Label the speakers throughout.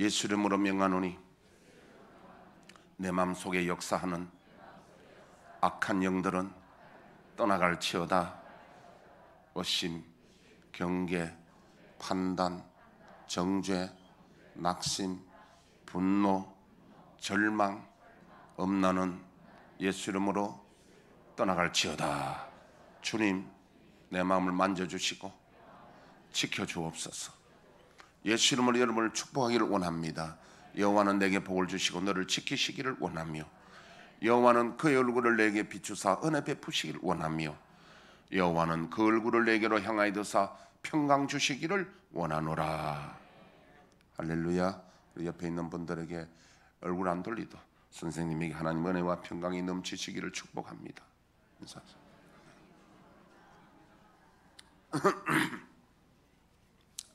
Speaker 1: 예수 이름으로 명하노니 내 마음속에 역사하는 악한 영들은 떠나갈지어다. 의심, 경계, 판단, 정죄, 낙심, 분노, 절망, 엄란은 예수 이름으로 떠나갈지어다. 주님, 내 마음을 만져주시고 지켜주옵소서. 예수 이름으로 여러분을 축복하기를 원합니다. 여호와는 내게 복을 주시고 너를 지키시기를 원하며, 여호와는 그의 얼굴을 내게 비추사 은혜 베푸시기를 원하며, 여호와는 그 얼굴을 내게로 향하여 드사 평강 주시기를 원하노라. 할렐루야. 우리 옆에 있는 분들에게 얼굴 안 돌리도 선생님에게 하나님 은혜와 평강이 넘치시기를 축복합니다.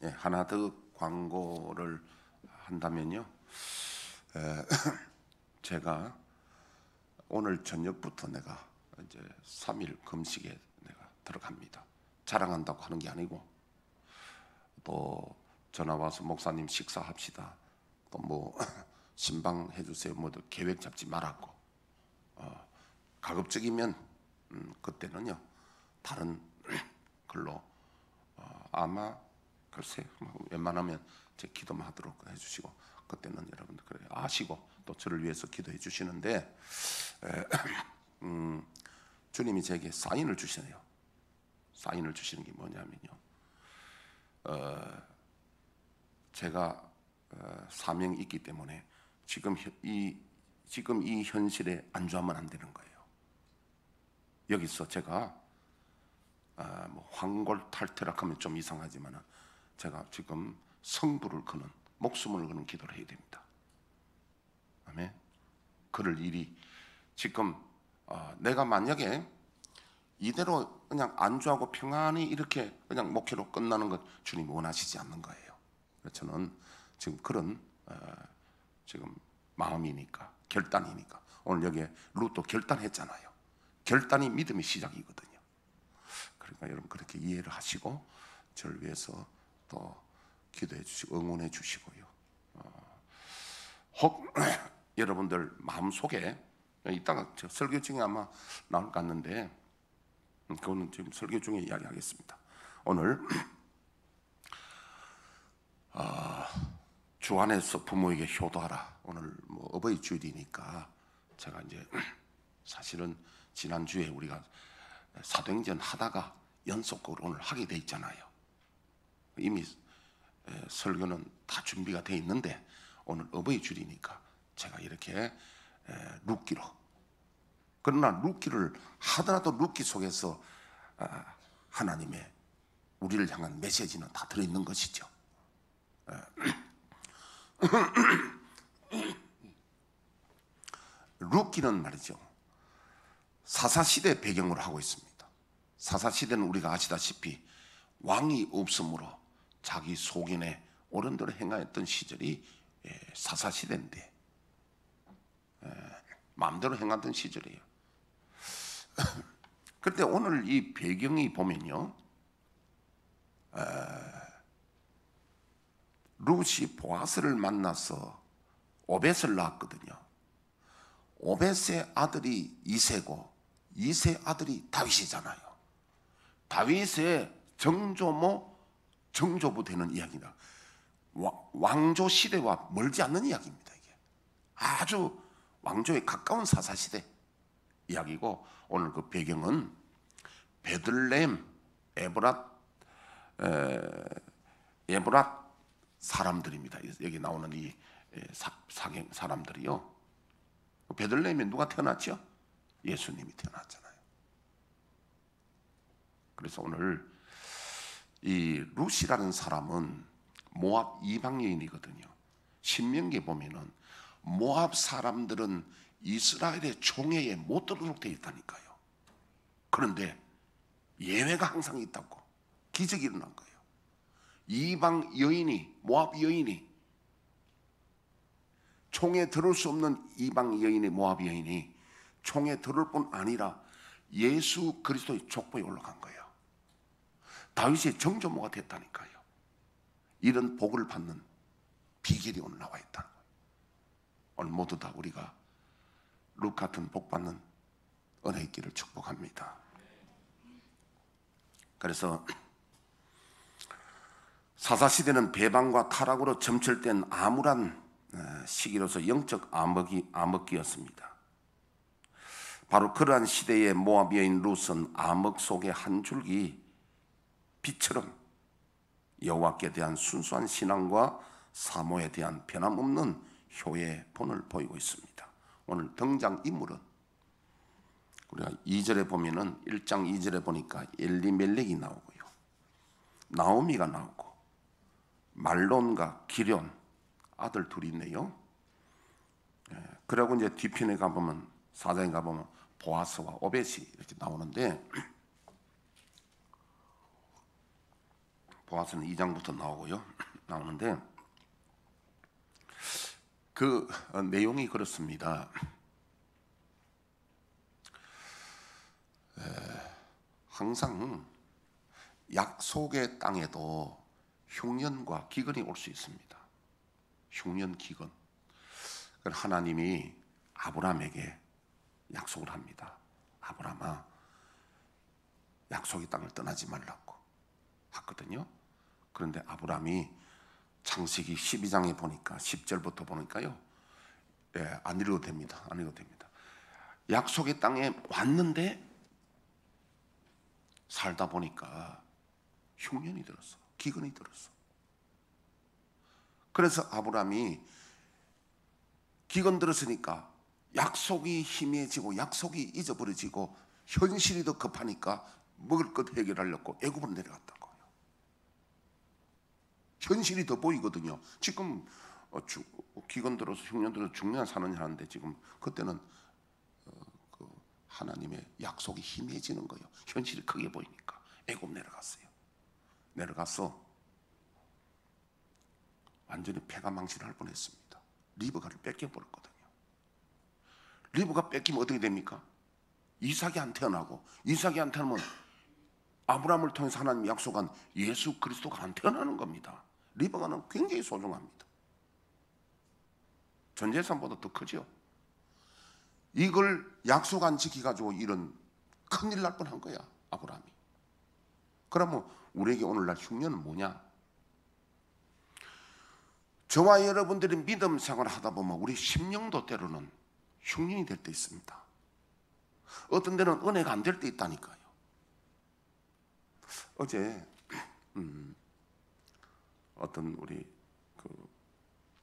Speaker 1: 예, 하나 더 광고를 한다면요, 제가 오늘 저녁부터 내가 이제 3일 금식에 내가 들어갑니다. 자랑한다고 하는 게 아니고, 또 전화 와서 목사님 식사합시다, 또 뭐 신방 해주세요, 뭐 계획 잡지 말았고, 가급적이면 그때는요 다른 걸로 아마 글쎄 웬만하면 제 기도만 하도록 해주시고, 그때는 여러분들 그래 아시고 또 저를 위해서 기도해 주시는데, 주님이 제게 사인을 주시네요. 사인을 주시는 게 뭐냐면요, 제가 사명이 있기 때문에 지금 이 현실에 안주하면 안 되는 거예요. 여기서 제가 뭐 황골탈퇴락 하면 좀 이상하지만, 제가 지금 성부를 거는, 목숨을 거는 기도를 해야 됩니다. 아멘. 그럴 일이 지금 내가 만약에 이대로 그냥 안주하고 평안히 이렇게 그냥 목회로 끝나는 것 주님이 원하시지 않는 거예요. 그래서 저는 지금 그런 지금 마음이니까, 결단이니까, 오늘 여기에 룻도 결단했잖아요. 결단이 믿음의 시작이거든요. 그러니까 여러분 그렇게 이해를 하시고 저를 위해서 또 기도해 주시고 응원해 주시고요. 혹 여러분들 마음속에, 이따가 저 설교 중에 아마 나올 것 같는데, 그거는 지금 설교 중에 이야기하겠습니다. 오늘 주 안에서 부모에게 효도하라. 오늘 뭐 어버이 주일이니까 제가 이제 사실은 지난주에 우리가 사도행전 하다가 연속으로 오늘 하게 돼 있잖아요. 이미 설교는 다 준비가 돼 있는데, 오늘 어버이 주일이니까 제가 이렇게 룻기로, 그러나 룻기를 하더라도 룻기 속에서 하나님의 우리를 향한 메시지는 다 들어있는 것이죠. 룻기는 말이죠, 사사시대 배경으로 하고 있습니다. 사사시대는 우리가 아시다시피 왕이 없으므로 자기 소견에 옳은 대로 행하였던 시절이 사사시대인데, 마음대로 행하던 시절이에요. 그런데 오늘 이 배경이 보면요, 룻이 보아스를 만나서 오벳을 낳았거든요. 오벳의 아들이 이새고 이새 아들이 다윗이잖아요. 다윗의 정조모 정조부 되는 이야기다. 왕조 시대와 멀지 않는 이야기입니다. 이게 아주 왕조에 가까운 사사시대 이야기고, 오늘 그 배경은 베들레헴 에브랏 사람들입니다. 여기 나오는 이 사람들이요, 베들레헴에 누가 태어났죠? 예수님이 태어났잖아요. 그래서 오늘 이 룻이라는 사람은 모압 이방 여인이거든요. 신명기에 보면은 모압 사람들은 이스라엘의 총회에 못 들어오도록 되어 있다니까요. 그런데 예외가 항상 있다고, 기적이 일어난 거예요. 이방 여인이, 모압 여인이, 총에 들을 수 없는 이방 여인의 모압 여인이 총에 들을 뿐 아니라 예수 그리스도의 족보에 올라간 거예요. 다윗의 정조모가 됐다니까요. 이런 복을 받는 비결이 오늘 나와 있다는 거예요. 오늘 모두 다 우리가 룩 같은 복 받는 은혜 있기를 축복합니다. 그래서 사사시대는 배반과 타락으로 점철된 암울한 시기로서 영적 암흑기였습니다. 바로 그러한 시대의 모압 여인 룻은 암흑 속의 한 줄기 빛처럼 여호와께 대한 순수한 신앙과 사모에 대한 변함없는 효의 본을 보이고 있습니다. 오늘 등장인물은 우리가 2절에 보면은 1장 2절에 보니까 엘리멜렉이 나오고요, 나오미가 나오고, 말론과 기럨 아들 둘이 있네요. 그리고 이제 뒤편에 가보면, 4장에 가보면 보아스와 오벳이 이렇게 나오는데, 보아스는 2장부터 나오는데 그 내용이 그렇습니다. 항상 약속의 땅에도 흉년과 기근이 올 수 있습니다. 흉년, 기근. 하나님이 아브라함에게 약속을 합니다. 아브라함아, 약속의 땅을 떠나지 말라고 하거든요. 그런데 아브라함이 창세기 12장에 보니까 10절부터 보니까요, 안 읽어도 됩니다. 안 읽어도 됩니다. 약속의 땅에 왔는데 살다 보니까 흉년이 들었어. 기근이 들었어. 그래서 아브라함이 기근 들었으니까 약속이 희미해지고 약속이 잊어버려지고 현실이 더 급하니까 먹을 것 해결하려고 애굽으로 내려갔던 거예요. 현실이 더 보이거든요. 지금 기근 들어서 흉년 들어서 죽느냐 사느냐 하는데, 지금 그때는 하나님의 약속이 희미해지는 거예요. 현실이 크게 보이니까 애굽 내려갔어요. 내려가서 완전히 패가 망신할 뻔했습니다. 리브가를 뺏겨버렸거든요. 리브가 뺏기면 어떻게 됩니까? 이삭이 안 태어나고, 이삭이 안 태어나면 아브라함을 통해서 하나님이 약속한 예수 그리스도가 안 태어나는 겁니다. 리브가는 굉장히 소중합니다. 전 재산보다 더 크죠. 이걸 약속 안 지켜가지고 이런 큰일 날 뻔한 거야, 아브라함이. 그러면 우리에게 오늘날 흉년은 뭐냐? 저와 여러분들이 믿음 생활을 하다 보면 우리 심령도 때로는 흉년이 될 때 있습니다. 어떤 데는 은혜가 안 될 때 있다니까요. 어제 어떤 우리 그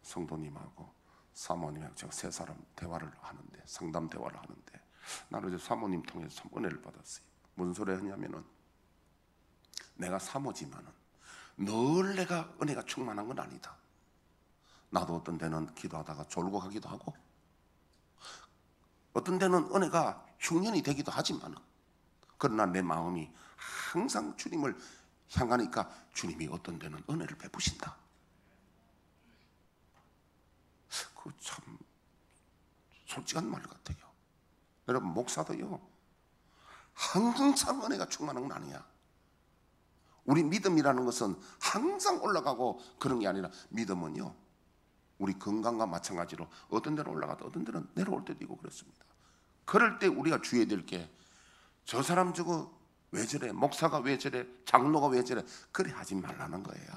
Speaker 1: 성도님하고 사모님하고 제가 세 사람 대화를 하는데, 상담 대화를 하는데, 나는 어제 사모님 통해서 참 은혜를 받았어요. 무슨 소리 하냐면은, 내가 사모지만은 늘 내가 은혜가 충만한 건 아니다. 나도 어떤 데는 기도하다가 졸고 가기도 하고, 어떤 데는 은혜가 흉년이 되기도 하지만, 그러나 내 마음이 항상 주님을 향하니까 주님이 어떤 데는 은혜를 베푸신다. 그 참 솔직한 말 같아요. 여러분, 목사도요, 항상 은혜가 충만한 건 아니야. 우리 믿음이라는 것은 항상 올라가고 그런 게 아니라, 믿음은요, 우리 건강과 마찬가지로 어떤 데는 올라가도 어떤 데는 내려올 때도 있고 그렇습니다. 그럴 때 우리가 주의해야 될 게, 저 사람 저거 왜 저래, 목사가 왜 저래, 장로가 왜 저래, 그래 하지 말라는 거예요.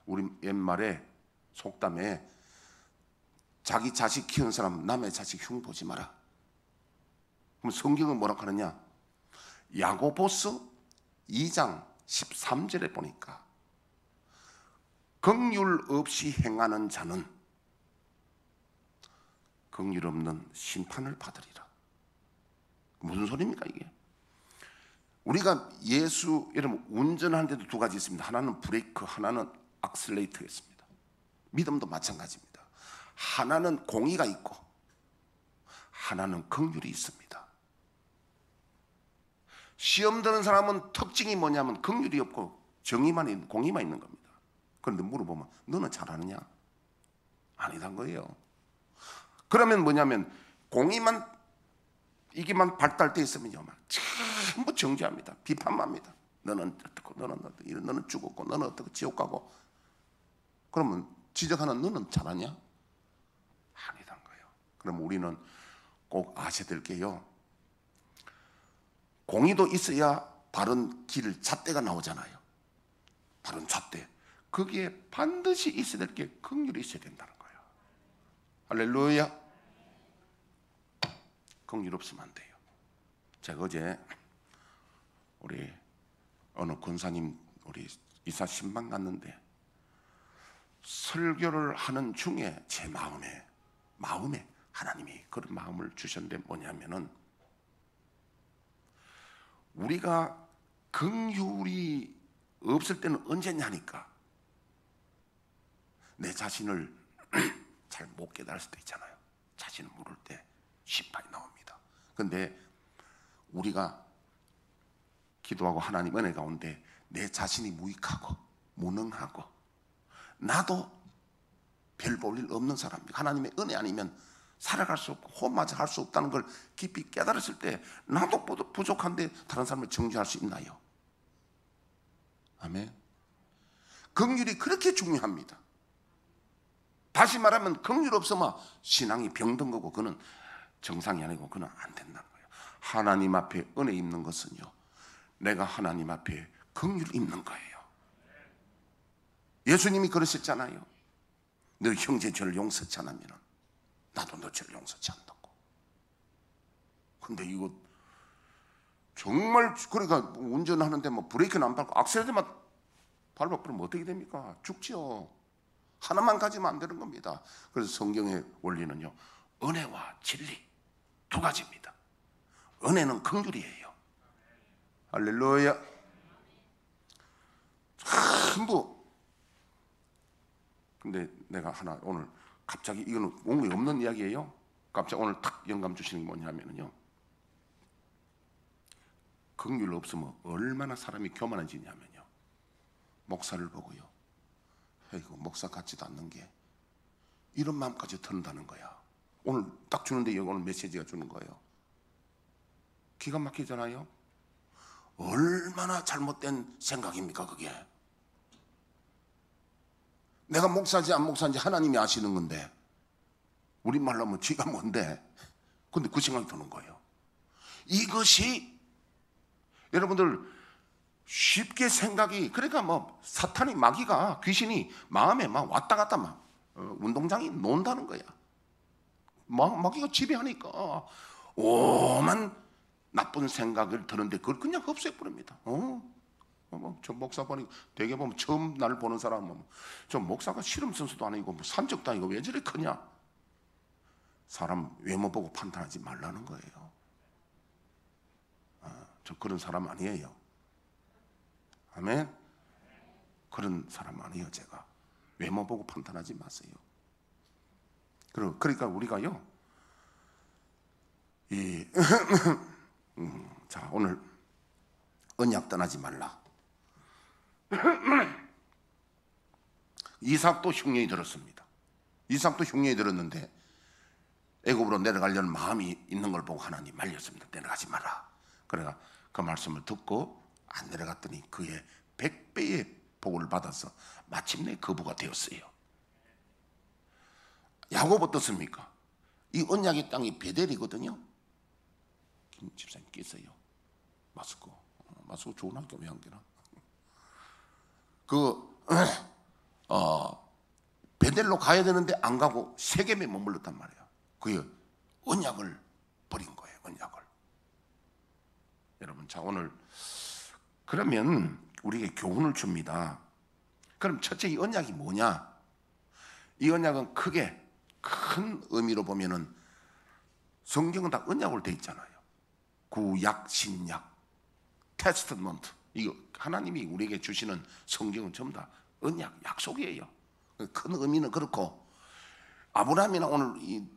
Speaker 1: 우리 옛말에 속담에, 자기 자식 키운 사람 남의 자식 흉 보지 마라. 그럼 성경은 뭐라고 하느냐? 야고보서 2장 13절에 보니까, 긍휼 없이 행하는 자는 긍휼 없는 심판을 받으리라. 무슨 소리입니까 이게? 우리가 여러분, 운전하는데도 두 가지 있습니다. 하나는 브레이크, 하나는 악셀레이터가 있습니다. 믿음도 마찬가지입니다. 하나는 공의가 있고 하나는 긍휼이 있습니다. 시험 드는 사람은 특징이 뭐냐면 긍휼이 없고 공의만 있는 겁니다. 그런데 물어보면 너는 잘하느냐? 아니란 거예요. 그러면 뭐냐면 공의만 이게만 발달돼 있으면요, 전부 정죄합니다. 비판만 합니다. 너는 어떻고, 너는 죽었고, 너는 어떻고, 지옥 가고. 그러면 지적하는 너는 잘하냐? 아니란 거예요. 그럼 우리는 꼭 아셔야 될 게요, 공의도 있어야 바른 길을 잣대가 나오잖아요. 바른 잣대. 거기에 반드시 있어야 될 게 긍휼이 있어야 된다는 거예요. 할렐루야. 긍휼 없으면 안 돼요. 제가 어제 우리 어느 권사님 우리 이사 신방 갔는데 설교를 하는 중에 제 마음에 하나님이 그런 마음을 주셨는데 뭐냐면은, 우리가 긍휼이 없을 때는 언제냐니까 내 자신을 잘 못 깨달을 수도 있잖아요. 자신을 모를 때 심판이 나옵니다. 그런데 우리가 기도하고 하나님 은혜 가운데 내 자신이 무익하고 무능하고 나도 별 볼 일 없는 사람입니다. 하나님의 은혜 아니면 살아갈 수 없고 호흡마저 할 수 없다는 걸 깊이 깨달았을 때 나도 부족한데 다른 사람을 정죄할 수 있나요? 아멘. 긍휼이 그렇게 중요합니다. 다시 말하면 긍휼 없으면 신앙이 병든 거고 그는 정상이 아니고 그는 안 된다는 거예요. 하나님 앞에 은혜 입는 것은요, 내가 하나님 앞에 긍휼 입는 거예요. 예수님이 그러셨잖아요. 너 형제 죄를 용서치 않으면 나도 너 죄를 용서치 않는다고. 근데 이거 정말, 그러니까 운전하는데 뭐 브레이크는 안 밟고 악셀에만 밟아버리면 어떻게 됩니까? 죽지요. 하나만 가지면 안 되는 겁니다. 그래서 성경의 원리는요, 은혜와 진리 두 가지입니다. 은혜는 긍휼이에요. 할렐루야. 전부. 근데 내가 하나 오늘 갑자기, 이거는 온게 없는 이야기예요. 갑자기 오늘 탁 영감 주시는 게 뭐냐면요, 긍휼 없으면 얼마나 사람이 교만해지냐면요, 목사를 보고요, 이거 목사 같지도 않는 게 이런 마음까지 든다는 거야. 오늘 딱 주는데 여기 오늘 메시지가 주는 거예요. 기가 막히잖아요. 얼마나 잘못된 생각입니까 그게. 내가 목사인지 안 목사인지 하나님이 아시는 건데, 우리말로 하면 쥐가 뭔데. 근데 그 생각이 드는 거예요. 이것이 여러분들 쉽게 생각이, 그러니까 뭐 사탄이, 마귀가, 귀신이 마음에 막 왔다 갔다 막 운동장이 논다는 거야. 마귀가 지배하니까 오만 나쁜 생각을 드는데 그걸 그냥 없애버립니다. 저 목사 보니 되게 보면 처음 날 보는 사람은 저 목사가 실험 선수도 아니고 뭐 산적도 아니고 왜 저리 크냐. 사람 외모 보고 판단하지 말라는 거예요. 저 그런 사람 아니에요. 아멘. 그런 사람 아니에요. 제가 외모 보고 판단하지 마세요. 그러니까 우리가요, 자, 오늘 언약 떠나지 말라. 이삭도 흉년이 들었습니다. 이삭도 흉년이 들었는데 애굽으로 내려가려는 마음이 있는 걸 보고 하나님 말렸습니다. 내려가지 마라. 그래가 그 말씀을 듣고 안 내려갔더니 그의 100배의 복을 받아서 마침내 거부가 되었어요. 야곱 어떻습니까? 이 언약의 땅이 베델이거든요. 김 집사님 끼세요. 마스크 좋은 학교 왜 안 끼나? 베델로 가야 되는데 안 가고 세겜에 머물렀단 말이에요. 그 언약을 버린 거예요. 언약을. 여러분, 자, 오늘 그러면 우리에게 교훈을 줍니다. 그럼 첫째, 이 언약이 뭐냐? 이 언약은 크게 큰 의미로 보면은 성경은 다 언약으로 돼 있잖아요. 구약, 신약, 테스트먼트. 이거 하나님이 우리에게 주시는 성경은 전부 다 언약, 약속이에요. 큰 의미는 그렇고, 아브라함이나 오늘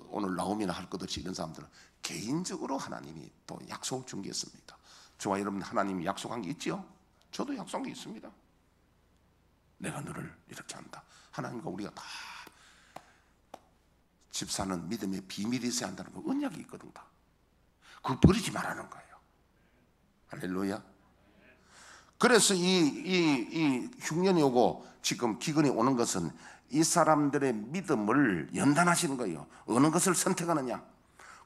Speaker 1: 오늘 나오미나 할 것 없이 이런 사람들은 개인적으로 하나님이 또 약속을 준 게 있습니다. 저와 여러분, 하나님이 약속한 게 있죠? 저도 약속한 게 있습니다. 내가 너를 이렇게 한다. 하나님과 우리가 다 집 사는 믿음의 비밀이 있어야 한다는 거, 언약이 있거든. 다 그거 버리지 말라는 거예요. 할렐루야. 그래서 이 흉년이 오고 지금 기근이 오는 것은 이 사람들의 믿음을 연단하시는 거예요. 어느 것을 선택하느냐.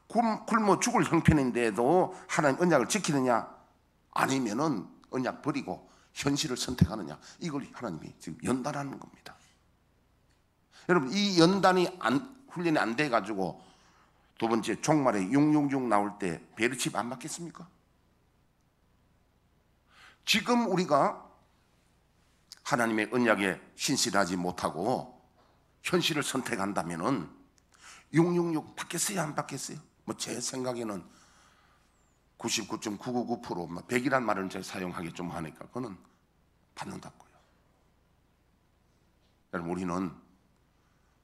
Speaker 1: 굶어 죽을 형편인데도 하나님 언약을 지키느냐, 아니면은 언약 버리고 현실을 선택하느냐. 이걸 하나님이 지금 연단하는 겁니다. 여러분, 이 연단이 훈련이 안 돼 가지고 두 번째 종말에 666 나올 때 베르칩 안 받겠습니까? 지금 우리가 하나님의 언약에 신실하지 못하고 현실을 선택한다면은 666 받겠어요, 안 받겠어요? 뭐 제 생각에는 99.999%, 100이란 말을 제가 사용하기 좀 하니까 그거는 받는다고요. 여러분, 우리는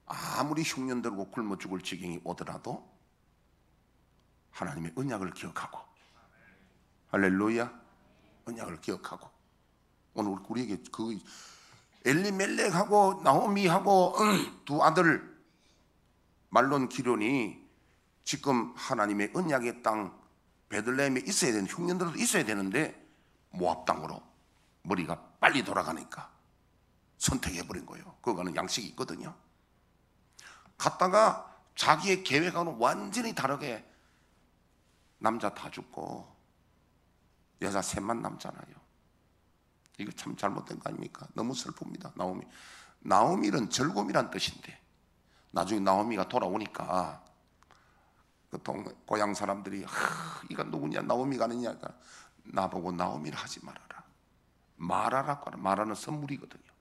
Speaker 1: 아무리 흉년 들고 굶어 죽을 지경이 오더라도 하나님의 언약을 기억하고, 할렐루야, 언약을 기억하고, 오늘 우리에게 그 엘리멜렉하고 나오미하고 두 아들 말론 기론이 지금 하나님의 언약의 땅 베들레헴에 있어야 되는, 흉년들도 있어야 되는데 모압 땅으로 머리가 빨리 돌아가니까 선택해버린 거예요. 그거는 양식이 있거든요. 갔다가 자기의 계획하고는 완전히 다르게 남자 다 죽고 여자 셋만 남잖아요. 이거 참 잘못된 거 아닙니까? 너무 슬픕니다. 나오미는 즐거움이란 뜻인데 나중에 나오미가 돌아오니까 그 고향 사람들이 이가 누구냐, 나오미가 아니냐, 나보고 나오미를 하지 말아라. 말하라고 하라. 말하는 선물이거든요.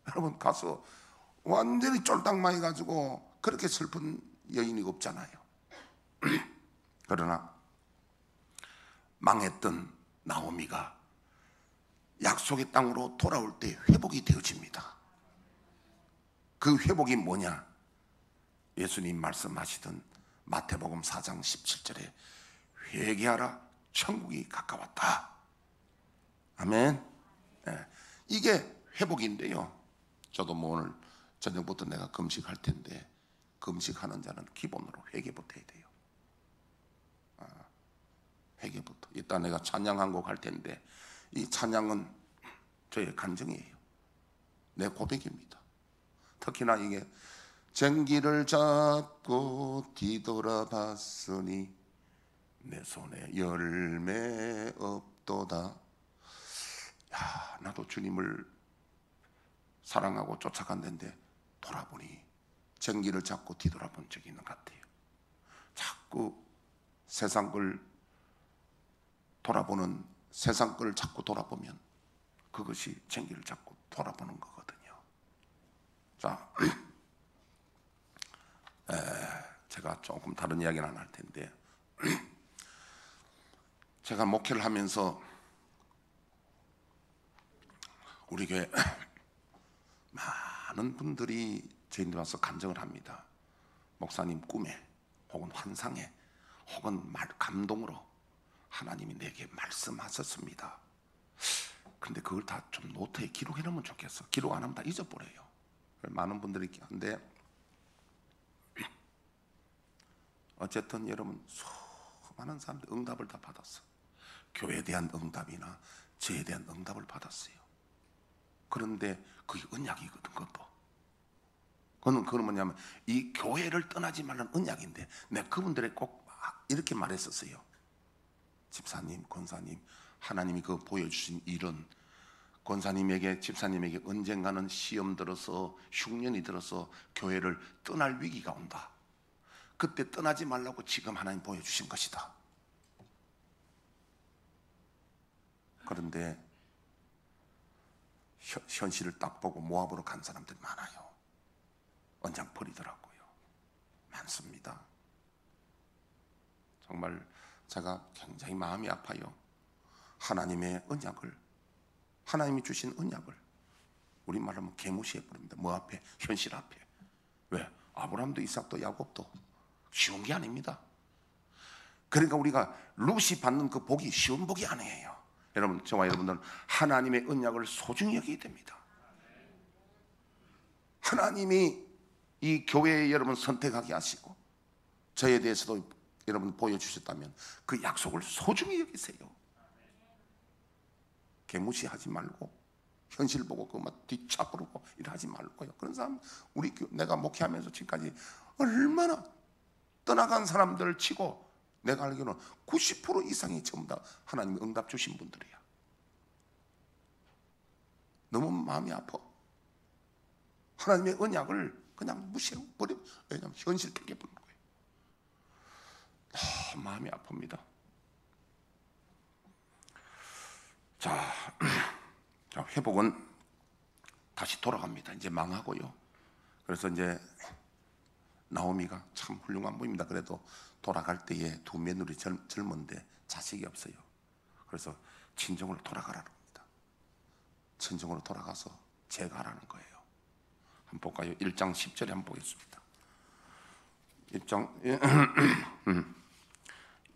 Speaker 1: 여러분, 가서 완전히 쫄딱망해 가지고 그렇게 슬픈 여인이 없잖아요. 그러나 망했던 나오미가 약속의 땅으로 돌아올 때 회복이 되어집니다. 그 회복이 뭐냐? 예수님 말씀하시던 마태복음 4장 17절에 회개하라, 천국이 가까웠다. 아멘. 네. 이게 회복인데요. 저도 뭐 오늘 저녁부터 내가 금식할 텐데, 금식하는 자는 기본으로 회개부터 해야 돼요. 회개부터. 이따 내가 찬양 한 곡 할 텐데, 이 찬양은 저의 간증이에요. 내 고백입니다. 특히나 이게 쟁기를 잡고 뒤돌아봤으니 내 손에 열매 없도다. 야, 나도 주님을 사랑하고 쫓아갔는데 돌아보니 쟁기를 잡고 뒤돌아본 적이 있는 것 같아요. 자꾸 세상 걸 돌아보는, 세상 걸 자꾸 돌아보면 그것이 쟁기를 잡고 돌아보는 거거든요. 자, 제가 조금 다른 이야기는 안 할 텐데, 제가 목회를 하면서 우리 교회 많은 분들이 저희한테 와서 간증을 합니다. 목사님 꿈에 혹은 환상에 혹은 감동으로 하나님이 내게 말씀하셨습니다. 근데 그걸 다 좀 노트에 기록해 놓으면 좋겠어. 기록 안 하면 다 잊어버려요. 많은 분들이 한데, 어쨌든 여러분 수많은 사람들이 응답을 다 받았어. 교회에 대한 응답이나 저에 대한 응답을 받았어요. 그런데 그게 언약이거든. 그건 뭐냐면 이 교회를 떠나지 말라는 언약인데, 내가 그분들에게 꼭 이렇게 말했었어요. 집사님, 권사님, 하나님이 그 보여주신 일은 권사님에게, 집사님에게 언젠가는 시험 들어서, 흉년이 들어서 교회를 떠날 위기가 온다. 그때 떠나지 말라고 지금 하나님 보여주신 것이다. 그런데 현실을 딱 보고 모압으로 간 사람들이 많아요. 언장 버리더라고요. 많습니다. 정말 제가 굉장히 마음이 아파요. 하나님의 언약을, 하나님이 주신 언약을 우리말로 하면 개무시해 버립니다. 뭐 앞에? 현실 앞에. 왜? 아브라함도 이삭도 야곱도 쉬운 게 아닙니다. 그러니까 우리가 룻이 받는 그 복이 쉬운 복이 아니에요. 여러분, 저와 여러분들은 하나님의 언약을 소중히 여기게 됩니다. 하나님이 이 교회에 여러분 선택하게 하시고 저에 대해서도 여러분 보여주셨다면 그 약속을 소중히 여기세요. 개무시하지 말고 현실 보고 그만 뒤차부르고 일하지 말고요. 그런 사람 내가 목회하면서 지금까지 얼마나 떠나간 사람들 치고 내가 알기로는 90% 이상이 전부 다 하나님이 응답 주신 분들이야. 너무 마음이 아파. 하나님의 언약을 그냥 무시해버려. 왜냐하면 현실 택해버리는 거예요. 마음이 아픕니다. 자, 회복은 다시 돌아갑니다. 이제 망하고요. 그래서 이제 나오미가 참 훌륭한 분입니다. 그래도 돌아갈 때에 두 며느리 젊은데 자식이 없어요. 그래서 친정으로 돌아가라는 겁니다. 친정으로 돌아가서 재가라는 거예요. 한번 볼까요? 1장 10절에 한번 보겠습니다.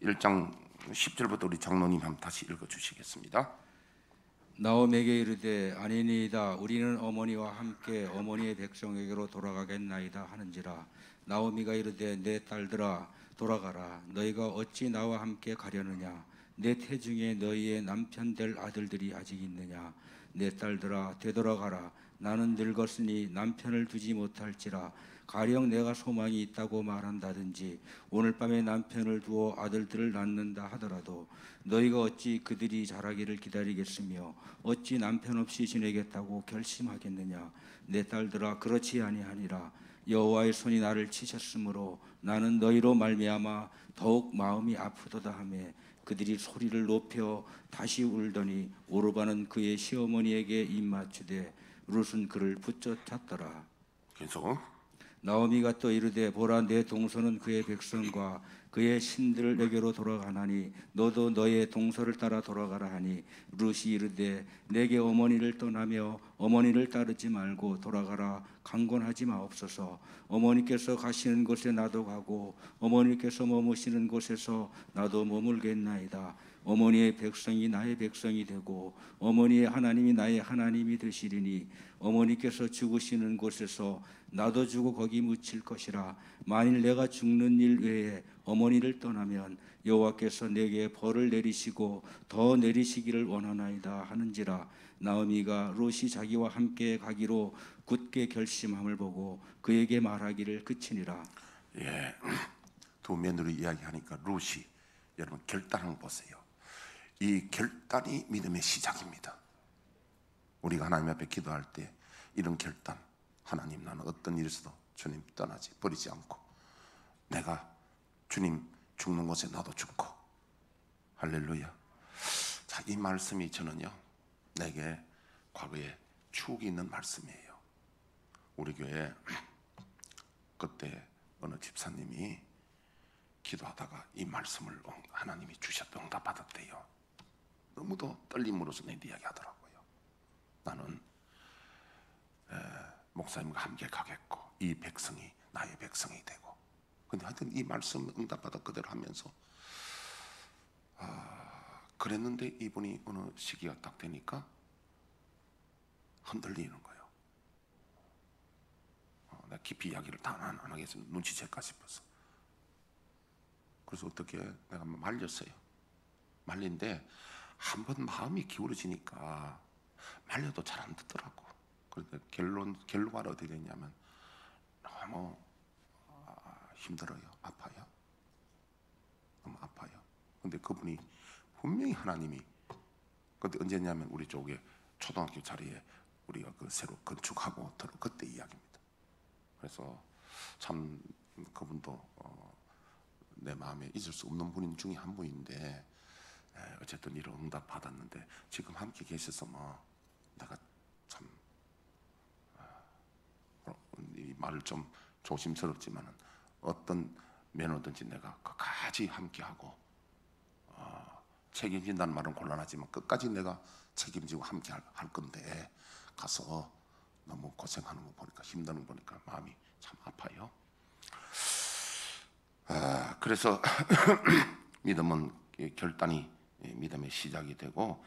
Speaker 1: 1장 10절부터 우리 장로님 한번 다시 읽어주시겠습니다.
Speaker 2: 나오미에게 이르되 아니니이다. 우리는 어머니와 함께 어머니의 백성에게로 돌아가겠나이다 하는지라. 나오미가 이르되 내 딸들아 돌아가라. 너희가 어찌 나와 함께 가려느냐. 내 태중에 너희의 남편 될 아들들이 아직 있느냐. 내 딸들아 되돌아가라. 나는 늙었으니 남편을 두지 못할지라. 가령 내가 소망이 있다고 말한다든지 오늘 밤에 남편을 두어 아들들을 낳는다 하더라도 너희가 어찌 그들이 자라기를 기다리겠으며 어찌 남편 없이 지내겠다고 결심하겠느냐. 내 딸들아 그렇지 아니하니라. 여호와의 손이 나를 치셨으므로 나는 너희로 말미암아 더욱 마음이 아프도다 하매 그들이 소리를 높여 다시 울더니 오르바는 그의 시어머니에게 입맞추되 룻은 그를 붙잡았더라.
Speaker 1: 계속.
Speaker 2: 나오미가 또 이르되 보라 내 동서는 그의 백성과 그의 신들에게로 돌아가나니 너도 너의 동서를 따라 돌아가라 하니 룻이 이르되 내게 어머니를 떠나며 어머니를 따르지 말고 돌아가라. 강권하지 마옵소서. 어머니께서 가시는 곳에 나도 가고 어머니께서 머무시는 곳에서 나도 머물겠나이다. 어머니의 백성이 나의 백성이 되고 어머니의 하나님이 나의 하나님이 되시리니 어머니께서 죽으시는 곳에서 나도 죽어 거기 묻힐 것이라. 만일 내가 죽는 일 외에 어머니를 떠나면 여호와께서 내게 벌을 내리시고 더 내리시기를 원하나이다 하는지라. 나오미가 롯이 자기와 함께 가기로 굳게 결심함을 보고 그에게 말하기를 그치니라.
Speaker 1: 예, 두 며느리 이야기하니까 롯이 여러분 결단한 거 보세요. 이 결단이 믿음의 시작입니다. 우리가 하나님 앞에 기도할 때 이런 결단, 하나님 나는 어떤 일이 있어도 주님 떠나지 버리지 않고 내가 주님 죽는 곳에 나도 죽고. 할렐루야. 자, 이 말씀이 저는요 내게 과거에 추억이 있는 말씀이에요. 우리 교회 그때 어느 집사님이 기도하다가 이 말씀을 하나님이 주셨다 응답받았대요. 너무도 떨림으로써 내 이야기하더라고요. 나는 목사님과 함께 가겠고 이 백성이 나의 백성이 되고. 근데 하여튼 이 말씀 응답받아 그대로 하면서 그랬는데 이분이 어느 시기가 딱 되니까 흔들리는 거예요. 내가 깊이 이야기를 다 안 하겠습니다. 눈치챌까 싶어서. 그래서 어떻게 내가 말렸어요. 말린데 한번 마음이 기울어지니까 말려도 잘 안 듣더라고. 그런데 결과가 어떻게 됐냐면 너무 힘들어요. 아파요. 너무 아파요. 근데 그분이 분명히 하나님이 그때 언제냐면 우리 쪽에 초등학교 자리에 우리가 그 새로 건축하고 들어 그때 이야기입니다. 그래서 참 그분도 내 마음에 잊을 수 없는 분 중에 한 분인데 어쨌든 이런 응답 받았는데 지금 함께 계셔서 뭐 내가 참 이 말을 좀 조심스럽지만은 어떤 면허든지 내가 끝까지 함께하고 책임진다는 말은 곤란하지만 끝까지 내가 책임지고 함께 할 건데 가서 너무 고생하는 거 보니까 힘드는 거 보니까 마음이 참 아파요. 그래서 믿음은 결단이 믿음의 시작이 되고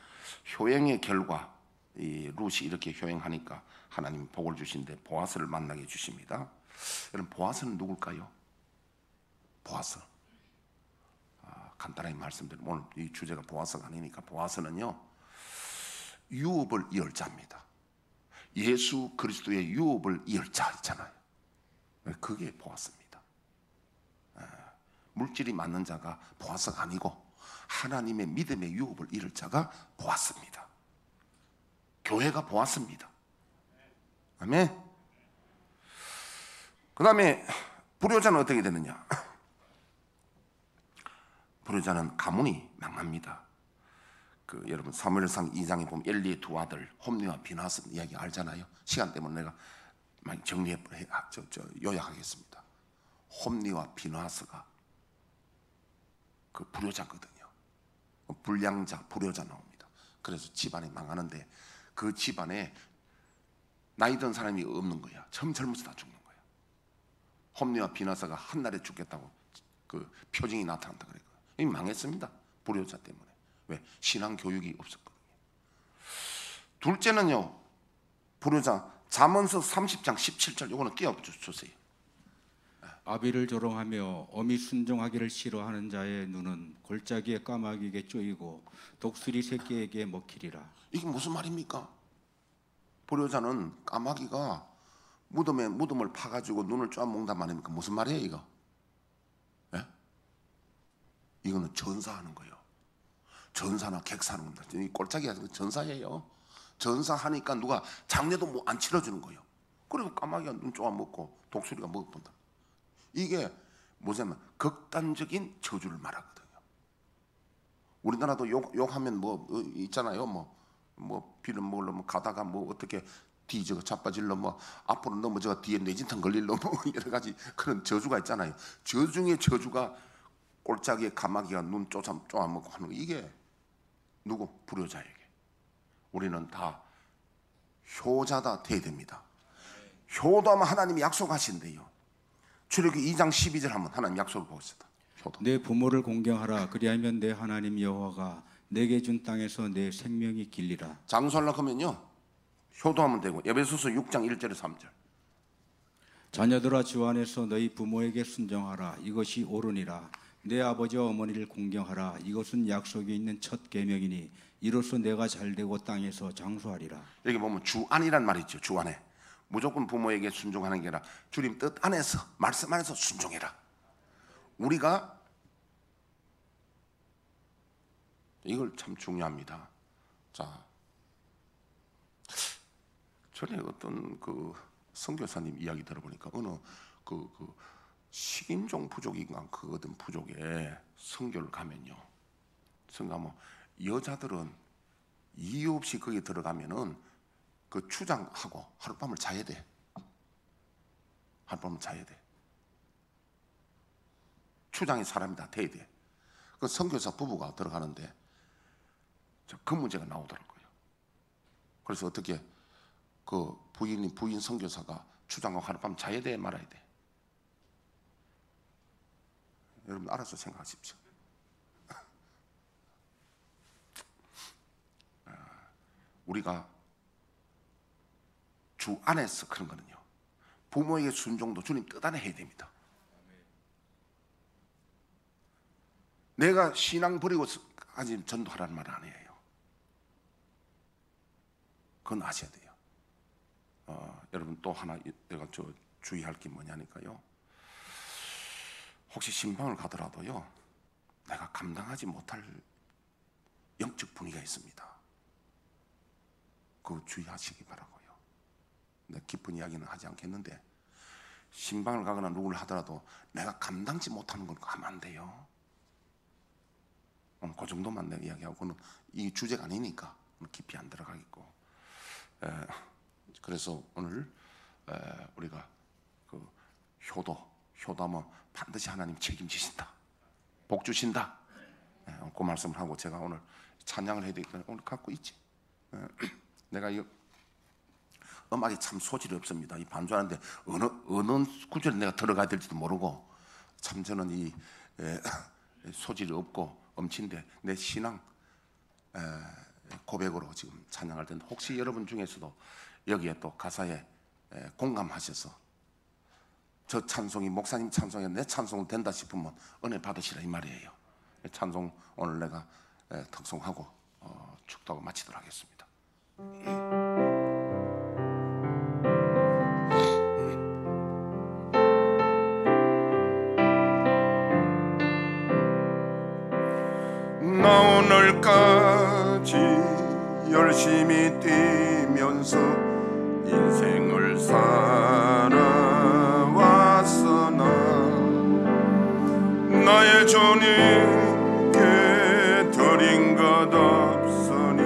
Speaker 1: 효행의 결과 이 룻이 이렇게 효행하니까 하나님 복을 주신데 보아스를 만나게 주십니다. 여러분 보아스는 누굴까요? 보아스. 간단하게 말씀드리면 오늘 이 주제가 보아스가 아니니까 보아스는요 유업을 이을 자입니다. 예수 그리스도의 유업을 이을 자 있잖아요. 그게 보아스입니다. 물질이 많는 자가 보아스가 아니고 하나님의 믿음의 유업을 이룰 자가 보았습니다. 교회가 보았습니다. 아멘. 그 다음에 불효자는 어떻게 되느냐? 불효자는 가문이 망합니다. 여러분 사무엘상 2장에 보면 엘리의 두 아들 홈리와 비나스 이야기 알잖아요. 시간 때문에 내가 많이 요약하겠습니다. 홈리와 비나스가 불효자거든요. 불량자, 불효자 나옵니다. 그래서 집안이 망하는데 그 집안에 나이 든 사람이 없는 거야. 처음 젊어서 다 죽는 거야. 홈리와 비나스가 한날에 죽겠다고 표징이 나타난다 그랬거든요. 이미 망했습니다. 불효자 때문에. 왜? 신앙 교육이 없었거든요. 둘째는요, 불효자 잠언서 30장 17절 이거는 띄워주세요.
Speaker 2: 아비를 조롱하며 어미 순종하기를 싫어하는 자의 눈은 골짜기에 까마귀에게 쪼이고 독수리 새끼에게 먹히리라.
Speaker 1: 이게 무슨 말입니까? 불효자는 까마귀가 무덤을 파가지고 눈을 쪼아먹는단 말입니까? 무슨 말이에요 이거? 예? 이거는 전사하는 거예요. 전사나 객사하는 겁니다. 이 골짜기가 전사예요. 전사하니까 누가 장례도 뭐 안 치러주는 거예요. 그리고 까마귀가 눈 쪼아먹고 독수리가 먹어본다. 이게 뭐냐면 극단적인 저주를 말하거든요. 우리나라도 욕하면 뭐 있잖아요. 뭐 비를 먹으려면 가다가 뭐 어떻게 뒤져 자빠질러 뭐 앞으로 넘어져가 뒤에 뇌진탕 걸릴러 뭐 여러 가지 그런 저주가 있잖아요. 저 중에 저주가 골짜기에 까마귀가 눈 쪼아먹고 하는 거. 이게 누구? 불효자에게. 우리는 다 효자다 돼야 됩니다. 효도하면 하나님이 약속하신대요. 출애굽기 2장 12절 한번 하나님 약속을 보겠습니다. 효도.
Speaker 2: 내 부모를 공경하라. 그리하면 내 하나님 여호와가 내게 준 땅에서 내 생명이 길리라.
Speaker 1: 장수하려고 하면요 효도하면 되고. 에베소서 6장 1절에서 3절.
Speaker 2: 자녀들아 주 안에서 너희 부모에게 순종하라. 이것이 옳으니라. 내 아버지와 어머니를 공경하라. 이것은 약속이 있는 첫 계명이니 이로써 내가 잘되고 땅에서 장수하리라.
Speaker 1: 여기 보면 주 안이란 말이 있죠. 주 안에. 무조건 부모에게 순종하는 게 아니라 주님 뜻 안에서 말씀 안에서 순종해라. 우리가 이걸 참 중요합니다. 자, 전에 어떤 선교사님 이야기 들어보니까 어느 식인종 부족인가 어떤 부족에 선교를 가면요. 선교하면 여자들은 이유 없이 거기 들어가면은 추장하고 하룻밤을 자야 돼. 하룻밤을 자야 돼. 추장의 사람이 다 돼야 돼. 선교사 부부가 들어가는데 그 문제가 나오더라고요. 그래서 어떻게 부인 선교사가 추장하고 하룻밤 자야 돼 말아야 돼. 여러분 알아서 생각하십시오. 우리가 주 안에서 그런 거는요. 부모에게 순종도 주님 뜻 안에 해야 됩니다. 내가 신앙 버리고 아직 전도하라는 말 아니에요. 그건 아셔야 돼요. 여러분 또 하나 내가 주의할 게 뭐냐니까요. 혹시 신방을 가더라도요. 내가 감당하지 못할 영적 분위기가 있습니다. 그거 주의하시기 바라고요. 깊은 이야기는 하지 않겠는데 신방을 가거나 누구를 하더라도 내가 감당치 못하는 건 하면 안 돼요. 오늘 그 정도만 내가 이야기하고는 이 주제가 아니니까 깊이 안 들어가겠고. 그래서 오늘 우리가 효도하면 반드시 하나님 책임지신다, 복 주신다. 그 말씀을 하고 제가 오늘 찬양을 해야 되기 때문에 오늘 갖고 있지. 내가 이 음악에 참 소질이 없습니다. 이 반주하는데 어느 구절에 내가 들어가야 될지도 모르고 참 저는 이 소질이 없고 엄친데 내 신앙 고백으로 지금 찬양할 텐데 혹시 여러분 중에서도 여기에 또 가사에 공감하셔서 저 찬송이 목사님 찬송이 내 찬송 된다 싶으면 은혜 받으시라 이 말이에요. 찬송 오늘 내가 특송하고 축도하고 마치도록 하겠습니다. 나 오늘까지 열심히 뛰면서 인생을 살아왔으나 나의 주님께 드린 것 없으니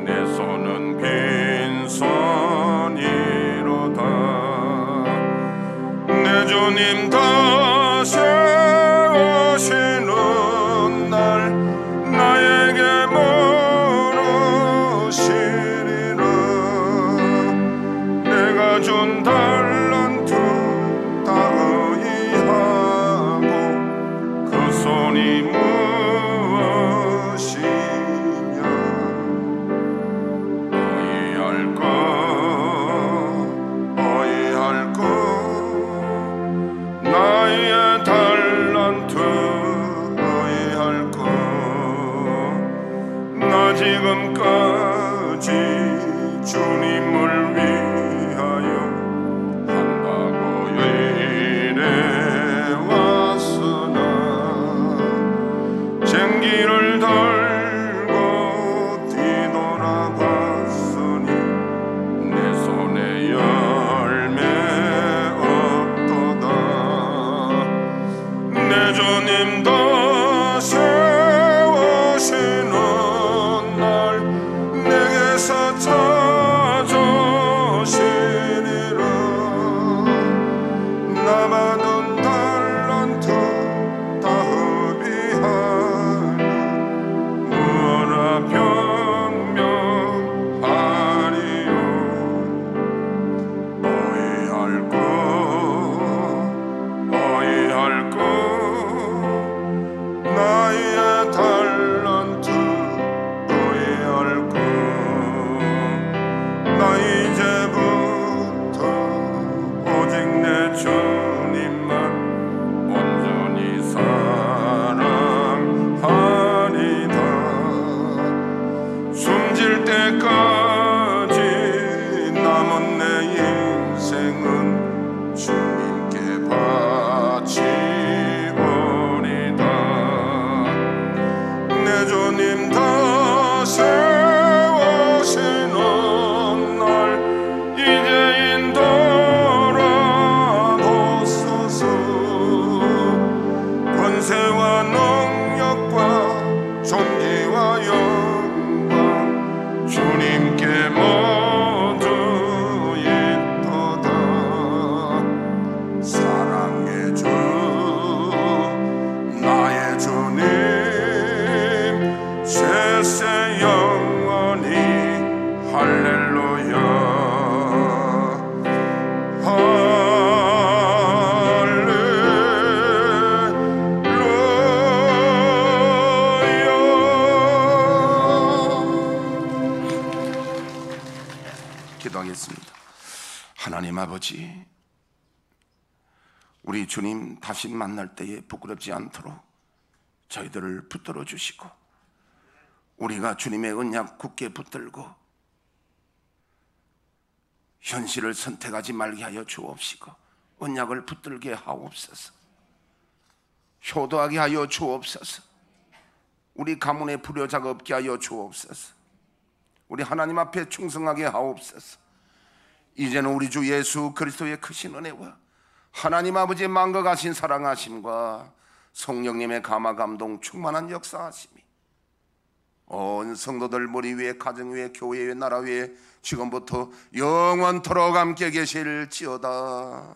Speaker 1: 내 손은 빈손이로다. 내 주님 다시 오시는 날 나에게 물으시리라. 내가 준 달란트 다 의하고 그 손이 무엇이냐. 어이할 것 나의 달란트 어이할 것. 나 지금까지 주님을 위하여 한다고 일해왔으나 쟁기를 달고 뒤돌아봤으니 내 손에 열매 없도다. 내 주님 다시 오시는 날 내게서 찾아주시리라. 나 받은 달란트 다 흡의하니 무엇라 변명하리요. 어이할 것 나의 달란트 어이할 것. 나 이제부터 오직 내 주님만 온전히 사랑하리다. 숨질 때까지 남은 내 인생은 주님께 바치버리다. 내 주님 다시 오시는 날 이제인 돌아오소서. 권세와 능력과 존귀와 영광 주님께 모두 있도다. 사랑의 주 나의 주님 세세 영원히 할렐루야. 기도하겠습니다. 하나님 아버지, 우리 주님 다시 만날 때에 부끄럽지 않도록 저희들을 붙들어 주시고 우리가 주님의 언약 굳게 붙들고 현실을 선택하지 말게 하여 주옵시고 언약을 붙들게 하옵소서. 효도하게 하여 주옵소서. 우리 가문에 불효자가 없게 하여 주옵소서. 우리 하나님 앞에 충성하게 하옵소서. 이제는 우리 주 예수 그리스도의 크신 은혜와 하나님 아버지의 만거가신 사랑하심과 성령님의 감화 감동 충만한 역사하심이 온 성도들 머리 위에 가정 위에 교회 위에 나라 위에 지금부터 영원토록 함께 계실지어다.